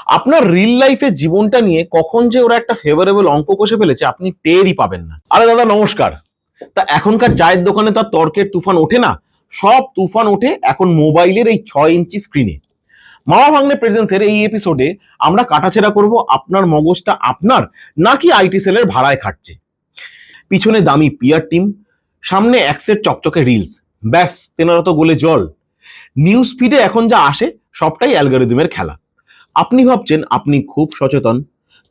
আপনার রিল লাইফে জীবনটা নিয়ে কখন যে ওরা একটা ফেভারেবল অঙ্ক কষে ফেলেছে আপনি টেরই পাবেন না। আরে দাদা নমস্কার। তা এখনকার চায়ের দোকানে তো আর তর্কের তুফান ওঠে না, সব তুফান ওঠে এখন মোবাইলের এই 6 ইঞ্চি স্ক্রিনে। মামা ভাগ্নে প্রেজেন্সের এই এপিসোডে আমরা কাটাছেড়া করব আপনার মগজটা আপনার নাকি আইটি সেলের ভাড়ায় খাটছে। পিছনে দামি পিআর টিম, সামনে অ্যাক্সের চকচকে রিলস, ব্যাস তেনারা তো গোলে জল। নিউজ ফিডে এখন যা আসে সবটাই অ্যালগরিদমের খেলা। আপনি ভাবছেন আপনি খুব সচেতন,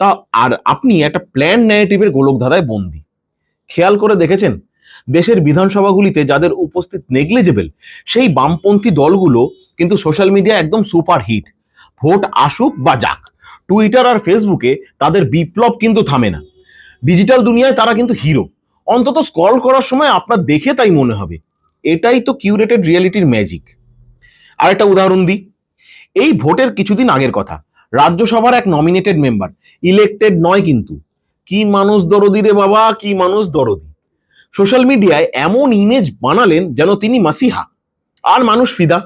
তা আর আপনি একটা প্ল্যান ন্যারেটিভের গোলকধাঁধায় বন্দী। খেয়াল করে দেখেছেন দেশের বিধানসভাগুলিতে যাদের উপস্থিত নেগলিজেবল, সেই বামপন্থী দলগুলো কিন্তু সোশ্যাল মিডিয়া একদম সুপার হিট। ভোট আসুক বা যাক, টুইটার আর ফেসবুকে তাদের বিপ্লব কিন্তু থামে না। ডিজিটাল দুনিয়ায় তারা কিন্তু হিরো। অন্তত স্ক্রল করার সময় আপনার দেখে তাই মনে হবে। এটাই তো কিউরেটেড রিয়েলিটির ম্যাজিক। আরেকটা উদাহরণ দিই, এই ভোটের কিছুদিন আগের কথা। রাজ্যসভার এক নমিনেটেড মেম্বার, ইলেক্টেড নয় কিন্তু, কি মানুষ দরদি রে বাবা, কি মানুষ দরদি। সোশ্যাল মিডিয়ায় এমন ইমেজ বানালেন যেন তিনি মাসিহা, আর মানুষ ফিদা।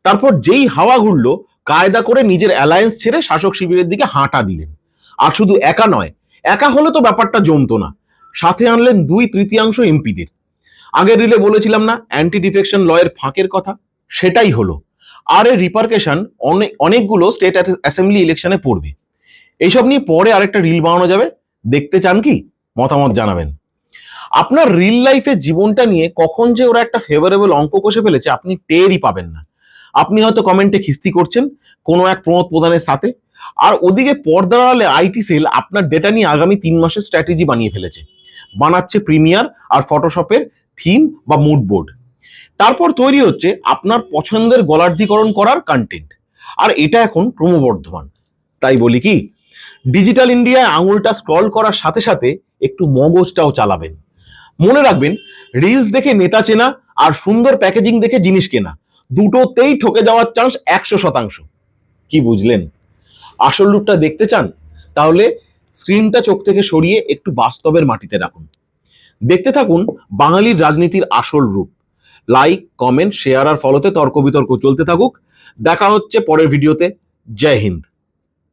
তারপর যেই হাওয়া ঘুরলো, কায়দা করে নিজের অ্যালায়েন্স ছেড়ে শাসক শিবিরের দিকে হাঁটা দিলেন। আর শুধু একা নয়, একা হলে তো ব্যাপারটা জমতো না, সাথে আনলেন 2/3 এমপিদের। আগের রিলে বলেছিলাম না অ্যান্টি ডিফেকশন লয়ের ফাঁকের কথা, সেটাই হলো। আর এর রিপারকেশন অনেকগুলো স্টেট অ্যাসেম্বলি ইলেকশনে পড়বে। এইসব নিয়ে পরে আরেকটা রিল বানানো যাবে, দেখতে চান কি? মতামত জানাবেন। আপনার রিল লাইফে জীবনটা নিয়ে কখন যে ওরা একটা ফেভারেবল অঙ্ক কষে ফেলেছে আপনি টেরই পাবেন না। আপনি হয়তো কমেন্টে খিস্তি করছেন কোনো এক প্রমোদ প্রধানের সাথে, আর ওদিকে পর্দার আড়ালে আইটি সেল আপনার ডেটা নিয়ে আগামী 3 মাসের স্ট্র্যাটেজি বানিয়ে ফেলেছে। বানাচ্ছে প্রিমিয়ার আর ফটোশপের থিম বা মুড বোর্ড। তারপর তৈরি হচ্ছে আপনার পছন্দের গলার্ধীকরণ করার কন্টেন্ট। আর এটা এখন ক্রমবর্ধমান। তাই বলি কি, ডিজিটাল ইন্ডিয়ায় আঙুলটা স্ক্রল করার সাথে সাথে একটু মগজটাও চালাবেন। মনে রাখবেন, রিলস দেখে নেতা চেনা আর সুন্দর প্যাকেজিং দেখে জিনিস কেনা, দুটোতেই ঠকে যাওয়ার চান্স 100%। কি বুঝলেন? আসল রূপটা দেখতে চান? তাহলে স্ক্রিনটা চোখ থেকে সরিয়ে একটু বাস্তবের মাটিতে রাখুন। দেখতে থাকুন বাঙালির রাজনীতির আসল রূপ। লাইক, কমেন্ট, শেয়ার আর ফলোতে তর্ক বিতর্ক চলতে থাকুক। দেখা হচ্ছে পরের ভিডিওতে। জয় হিন্দ।